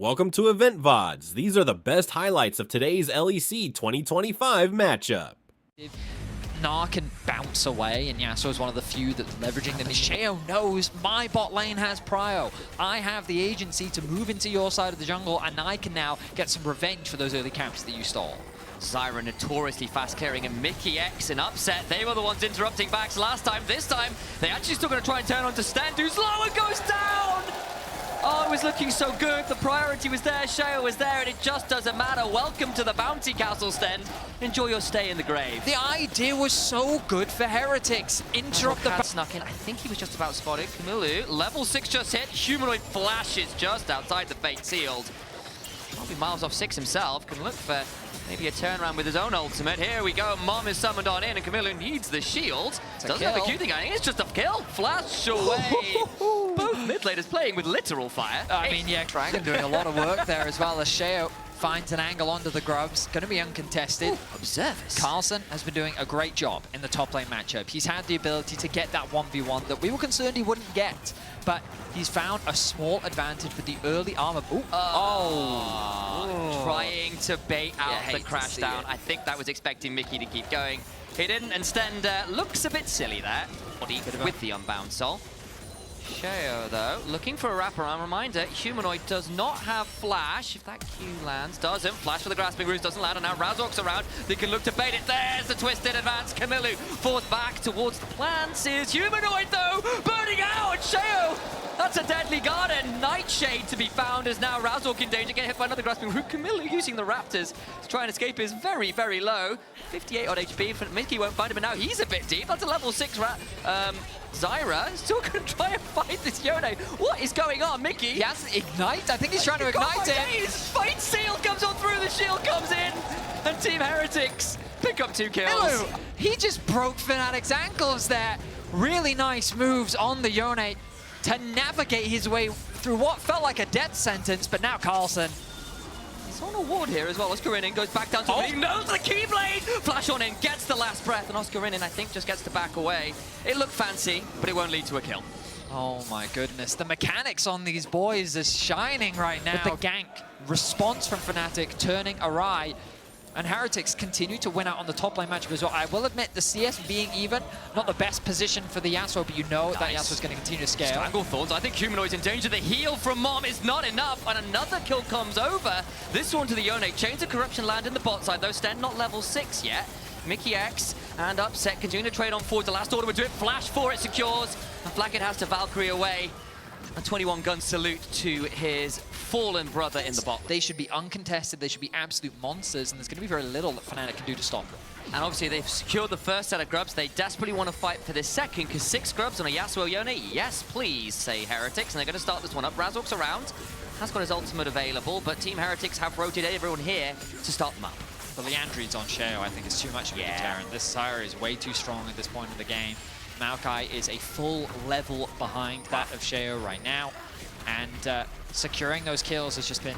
Welcome to Loleventvods. These are the best highlights of today's LEC 2025 matchup. Gnar can bounce away, and Yasuo is one of the few that's leveraging the Sheo knows my bot lane has prio. I have the agency to move into your side of the jungle, and I can now get some revenge for those early camps that you stole. Zyra notoriously fast clearing, and Mickey X in upset. They were the ones interrupting backs last time. This time, they actually still going to try and turn on to Stand, who's low and goes down! Oh, it was looking so good. The priority was there, Sheo was there, and it just doesn't matter. Welcome to the Bounty Castle, Sten. Enjoy your stay in the grave. The idea was so good for Heretics. Interrupt the snuck in. I think he was just about spotted. Camille, level 6 just hit. Humanoid flashes just outside the Fate Sealed. Probably miles off 6 himself. Can look for maybe a turnaround with his own ultimate. Here we go. Mom is summoned on in, and Camilo needs the shield. Doesn't have a Q thing. I think it's just a kill. Flash away. Both mid laners playing with literal fire. I mean, yeah, Dragon doing a lot of work there as well as Sheo finds an angle onto the grubs. Going to be uncontested. Observers. Carlson has been doing a great job in the top lane matchup. He's had the ability to get that 1v1 that we were concerned he wouldn't get, but he's found a small advantage with the early armor. Trying to bait out the crash down. I think that was expecting Mickey to keep going. He didn't, and Stend looks a bit silly there. With the unbound soul. Sheo, though, looking for a wraparound. Reminder, Humanoid does not have Flash. If that Q lands, doesn't. Flash for the Grasping Roots doesn't land, and now Razork's around. They can look to bait it. There's the twisted advance. Camille forced back towards the plants. Is Humanoid, though, burning out. Sheo, that's a deadly garden. Nightshade to be found as now Razork in danger. Get hit by another Grasping Root. Camille using the Raptors to try and escape is very, very low. 58 odd HP. Mickey won't find him, but now he's a bit deep. That's a level 6 Zyra still going to try and fight this Yone. What is going on, Mickey? He has Ignite. I think he's trying to ignite it. Fight Seal comes on through, the shield comes in, and Team Heretics pick up 2 kills. Hello. He just broke Fnatic's ankles there. Really nice moves on the Yone to navigate his way through what felt like a death sentence, but now Carlson. He's on a ward here as well. Oscarinin goes back down to he knows the Keyblade! Flash on in, gets the last breath, and Oscarinin, I think, just gets to back away. It looked fancy, but it won't lead to a kill. Oh my goodness, the mechanics on these boys is shining right now. With the gank response from Fnatic turning awry, and Heretics continue to win out on the top lane matchup as well. I will admit, the CS being even, not the best position for the Yasuo, but you know that Yasuo is going to continue to scale. Stranglethorns, I think Humanoid's in danger. The heal from Mom is not enough, and another kill comes over. This one to the Yone. Chains of Corruption land in the bot side, though. Sten not level 6 yet. Mickey X and Upset continue to trade on forward. The last order would do it. Flash for it secures, and Flacket has to Valkyrie away. A 21-gun salute to his fallen brother in the bot. They should be uncontested, they should be absolute monsters, and there's going to be very little that Fnatic can do to stop them. And obviously they've secured the first set of grubs. They desperately want to fight for this second, because 6 grubs on a Yasuo Yone. Yes, please, say Heretics, and they're going to start this one up. Razork's around, has got his ultimate available, but Team Heretics have rotated everyone here to start them up. The Leandrides on Sheo, I think, is too much of a deterrent. This Zyra is way too strong at this point in the game. Maokai is a full level behind that of Sheo right now, and securing those kills has just been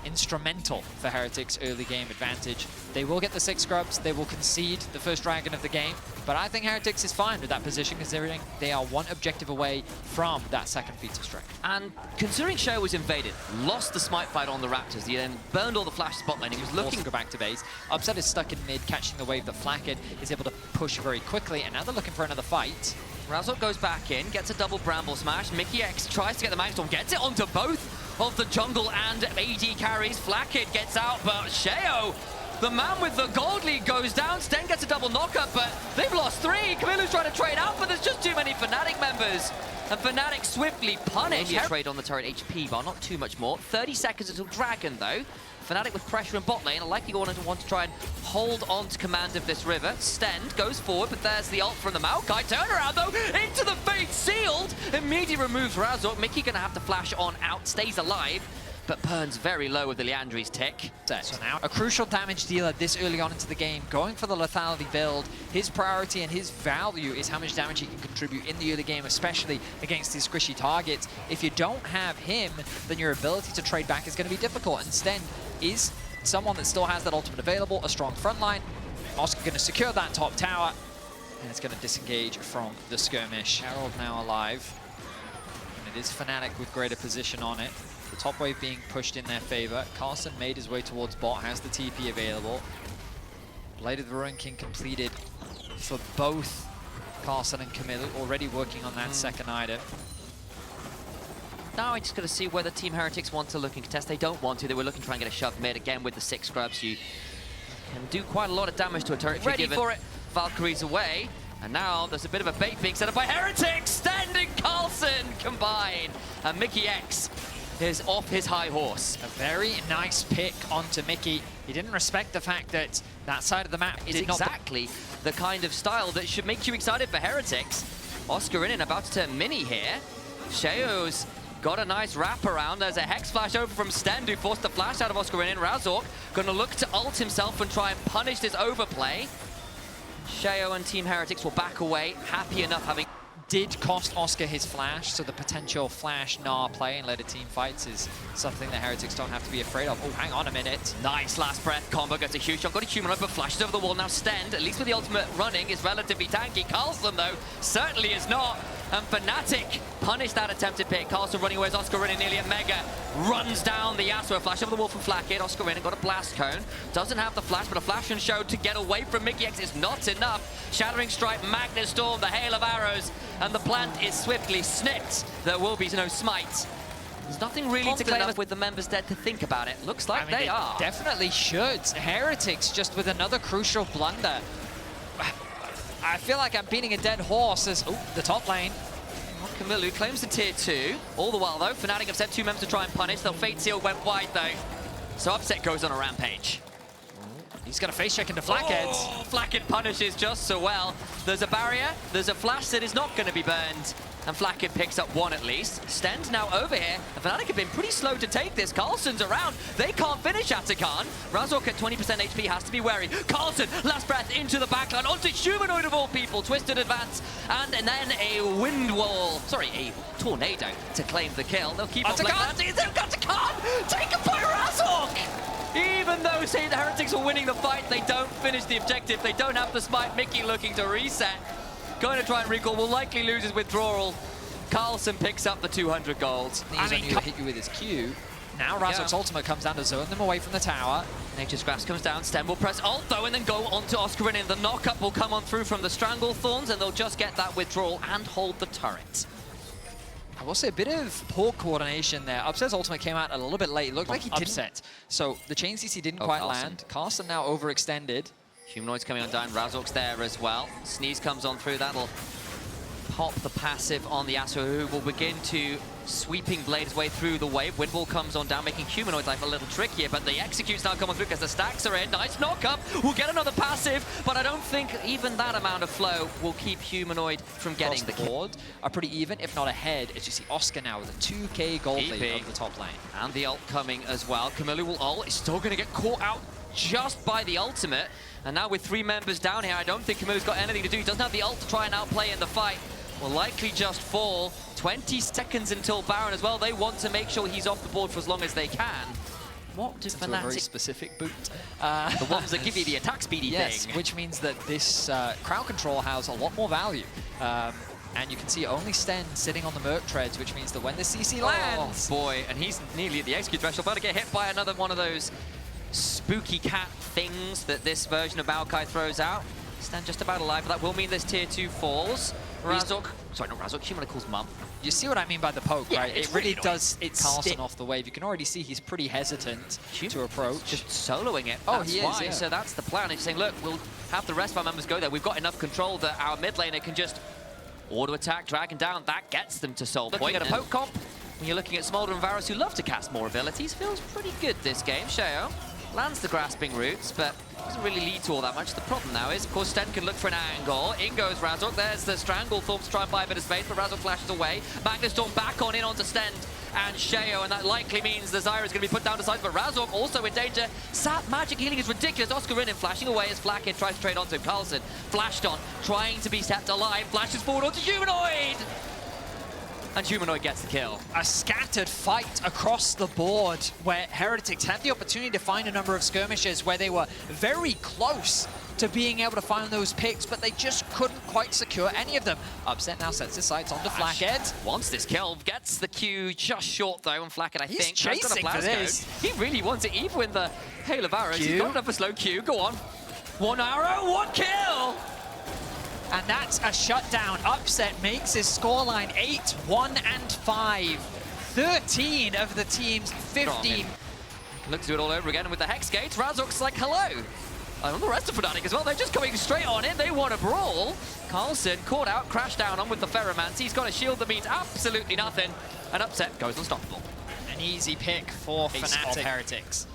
instrumental for Heretics' early game advantage. They will get the 6 scrubs, they will concede the first dragon of the game, but I think Heretics is fine with that position considering they are 1 objective away from that second feat of strength. And considering Sheo was invaded, lost the smite fight on the Raptors, he then burned all the flash spot lane, he was looking to go back to base. Upset is stuck in mid, catching the wave that Flacket is able to push very quickly, and now they're looking for another fight. Razork goes back in, gets a double Bramble Smash. Mickey X tries to get the Magstorm, gets it onto both of the jungle and AD carries. Flacket gets out, but Sheo, the man with the gold lead, goes down. Sten gets a double knockup, but they've lost 3. Camille's trying to trade out, but there's just too many Fnatic members. And Fnatic swiftly punish. Trade on the turret HP bar, not too much more. 30 seconds until Dragon, though. Fnatic with pressure in bot lane are likely going to want to try and hold on to command of this river. Stend goes forward, but there's the ult from the Maokai. Turnaround, though, into the Fate Sealed. Immediately removes Razork. Mickey going to have to flash on out, stays alive, but burns very low with the Leandri's tick. So now, a crucial damage dealer this early on into the game, going for the lethality build. His priority and his value is how much damage he can contribute in the early game, especially against these squishy targets. If you don't have him, then your ability to trade back is going to be difficult, and Sten is someone that still has that ultimate available, a strong front line. Also going to secure that top tower, and it's going to disengage from the skirmish. Harold now alive, and it is Fnatic with greater position on it. The top wave being pushed in their favor. Carson made his way towards bot, has the TP available. Blade of the Ruin King completed for both Carson and Camille, already working on that second item. Now I just got to see whether Team Heretics want to look and contest. They don't want to. They were looking to try and get a shove mid. Again, with the 6 scrubs, you can do quite a lot of damage to a turret. Ready for it. Valkyrie's away. And now there's a bit of a bait being set up by Heretics. Standing Carlson combine. And Mickey X is off his high horse. A very nice pick onto Mickey. He didn't respect the fact that that side of the map is exactly the kind of style that should make you excited for Heretics. Oscarinin about to turn mini here. Sheo's got a nice wrap around. There's a Hex Flash over from Stend, who forced the flash out of Oscarinin. Razork gonna look to ult himself and try and punish this overplay. Sheo and Team Heretics will back away, happy enough having... Did cost Oscar his flash, so the potential flash Gnar play in later team fights is something that Heretics don't have to be afraid of. Oh, hang on a minute. Nice last breath combo, gets a huge shot, got a humanoid, but flashes over the wall. Now Stend, at least with the ultimate running, is relatively tanky. Carlson, though, certainly is not. And Fnatic punished that attempted pick. Carlson running away as Oscarinin nearly a mega. Runs down the Yasuo. Flash over the wall from Flakkid. Oscarinin got a blast cone. Doesn't have the flash, but a flash and show to get away from Mickey X is not enough. Shattering Strike, Magnus Storm, the hail of arrows. And the plant is swiftly snipped. There will be no smite. There's nothing really to claim with the members dead to think about it. Looks like they are. Definitely should. Heretics just with another crucial blunder. I feel like I'm beating a dead horse as, the top lane. Camille claims the tier 2. All the while, though, Fnatic have sent 2 members to try and punish. They'll Fate Seal went wide, though. So Upset goes on a rampage. He's got a face check into Flakkid. Oh, Flakkid punishes just so well. There's a barrier. There's a flash that is not going to be burned. And Flakkid picks up 1 at least. Stend now over here. And Fnatic have been pretty slow to take this. Carlson's around. They can't finish Atakan. Razork at 20% HP has to be wary. Carlson, last breath into the backline. Onto Humanoid of all people. Twisted advance. And then a wind wall. Sorry, a tornado to claim the kill. They'll keep on playing that. Atakan! Taken by Razork! Even though say the Heretics are winning the fight, they don't finish the objective. They don't have the smite. Mickey looking to reset. Going to try and recall, will likely lose his withdrawal. Carlson picks up the 200 gold. He's only going to hit you with his Q. Now Razork's ultimate comes down to zone them away from the tower. Nature's Grasp comes down, Stem will press ult though, and then go on to Oscarinin. The knock-up will come on through from the Strangle Thorns, and they'll just get that withdrawal and hold the turret. I will say a bit of poor coordination there. Upset's ultimate came out a little bit late. It looked like he didn't. Upset. So the chain CC didn't quite land. Carson now overextended. Humanoid's coming on down, Razork's there as well. Sneeze comes on through, that'll pop the passive on the Yasuo, who will begin to sweeping blade his way through the wave. Windwall comes on down, making Humanoid's life a little trickier, but the executes now coming through because the stacks are in. Nice knock-up, we'll get another passive, but I don't think even that amount of flow will keep Humanoid from getting the kill. Are pretty even, if not ahead, as you see Oscar now with a 2k gold lead of the top lane. And the ult coming as well. Camille will ult, is still going to get caught out just by the ultimate. And now with 3 members down here, I don't think Camille's got anything to do. He doesn't have the ult to try and outplay in the fight. Will likely just fall. 20 seconds until Baron as well. They want to make sure he's off the board for as long as they can. What does Fnatic... a very specific boot. The ones that give you the attack speedy thing. Which means that this crowd control has a lot more value. And you can see only Sten sitting on the Merc Treads, which means that when the CC lands... Oh boy, and he's nearly at the execute threshold, about to get hit by another one of those spooky cat things that this version of Maokai throws out. Sten just about alive, but that will mean this tier 2 falls. Razork, sorry, not Razork, Humanoid calls Mum. You see what I mean by the poke, right? It really does Carlson off the wave. You can already see he's pretty hesitant to approach. Just soloing it. Oh, he is, yeah. So that's the plan. He's saying, look, we'll have the rest of our members go there. We've got enough control that our mid laner can just auto-attack, drag him down. That gets them to soul point. Looking at a poke comp, when you're looking at Smolder and Varus, who love to cast more abilities, feels pretty good this game. Sheo lands the grasping roots, but doesn't really lead to all that much. The problem now is, of course, Sten can look for an angle. In goes Razork. There's the Strangle Thorn to try and buy a bit of space, but Razork flashes away. Magnus Storm back on in onto Sten and Sheo, and that likely means the Zyra is going to be put down to sides, but Razork also in danger. Sap magic healing is ridiculous. Oscarinin flashing away as Flakkid tries to trade onto him. Carlson flashed on, trying to be kept alive, flashes forward onto Humanoid! And Humanoid gets the kill. A scattered fight across the board where Heretics had the opportunity to find a number of skirmishes where they were very close to being able to find those picks, but they just couldn't quite secure any of them. Upset now sets his sights onto Flackhead. Wants this kill, gets the Q just short though, and Flackhead, I think, chasing has got a for blast this. code. He really wants it, even with the Hail of Arrows. He's got enough for slow Q, go on. One arrow, one kill! And that's a shutdown. Upset makes his scoreline 8-1-5. 13 of the team's 15. Looks to do it all over again with the Hex Gates. Razork's like, hello. And the rest of Fnatic as well, they're just coming straight on in. They want a brawl. Carlson caught out, crashed down on with the Ferromance. He's got a shield that means absolutely nothing. And Upset goes unstoppable. An easy pick for Fnatic. Heretics.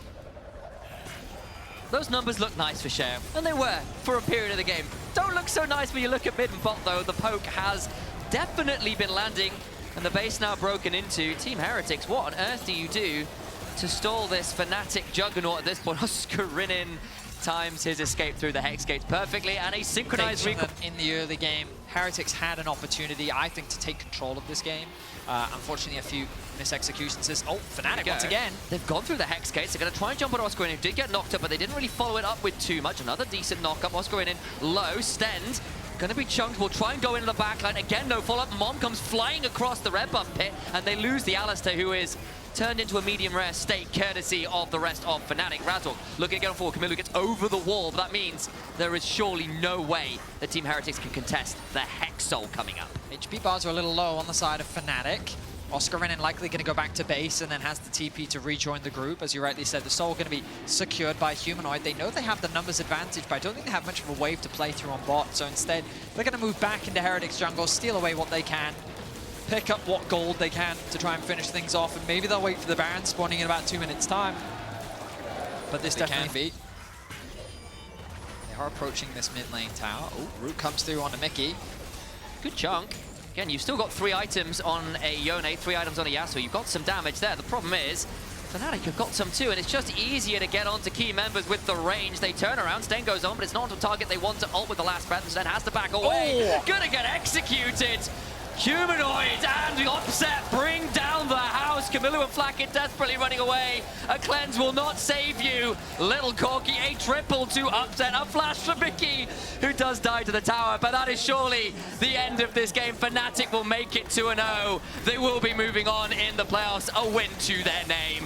Those numbers look nice for Sheo, and they were for a period of the game. Don't look so nice when you look at mid and bot though. The poke has definitely been landing, and the base now broken into. Team Heretics, what on earth do you do to stall this Fnatic juggernaut at this point? Oscarinin times his escape through the Hex Gates perfectly, and a synchronized recall. In the early game, Heretics had an opportunity, I think, to take control of this game. Unfortunately, a few mis-executions. Oh, Fnatic once again. They've gone through the Hex Gates. They're going to try and jump on Oscarinin, who did get knocked up, but they didn't really follow it up with too much. Another decent knock-up. Oscarinin low, Stend. Going to be chunked. We'll try and go into the backline. Again, no follow-up. Mom comes flying across the red buff pit, and they lose the Alistair, who is turned into a medium rare state, courtesy of the rest of Fnatic. Razork looking to get on forward. Camilo gets over the wall, but that means there is surely no way that Team Heretics can contest the Hex Soul coming up. HP bars are a little low on the side of Fnatic. Oscarinin likely going to go back to base and then has the TP to rejoin the group. As you rightly said, the Soul going to be secured by Humanoid. They know they have the numbers advantage, but I don't think they have much of a wave to play through on bot. So instead, they're going to move back into Heretics jungle, steal away what they can, pick up what gold they can to try and finish things off, and maybe they'll wait for the Baron spawning in about 2 minutes' time. But this definitely be. They are approaching this mid lane tower. Oh, Root comes through onto Mickey. Good chunk. Again, you've still got 3 items on a Yone, 3 items on a Yasuo. You've got some damage there. The problem is, Fnatic have got some too, and it's just easier to get onto key members with the range. They turn around, Stain goes on, but it's not on target. They want to ult with the last breath, and Stain has to back away. Oh. Gonna get executed. Humanoid and the Upset bring down the house. Camilo and Flackett desperately running away. A cleanse will not save you. Little Corky, a triple to Upset. A flash for Mickey, who does die to the tower, but that is surely the end of this game. Fnatic will make it 2-0. They will be moving on in the playoffs. A win to their name.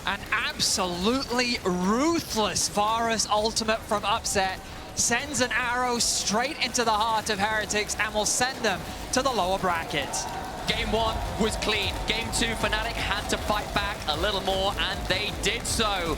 An absolutely ruthless Varus ultimate from Upset sends an arrow straight into the heart of Heretics and will send them to the lower brackets. Game 1 was clean. Game 2, Fnatic had to fight back a little more, and they did so.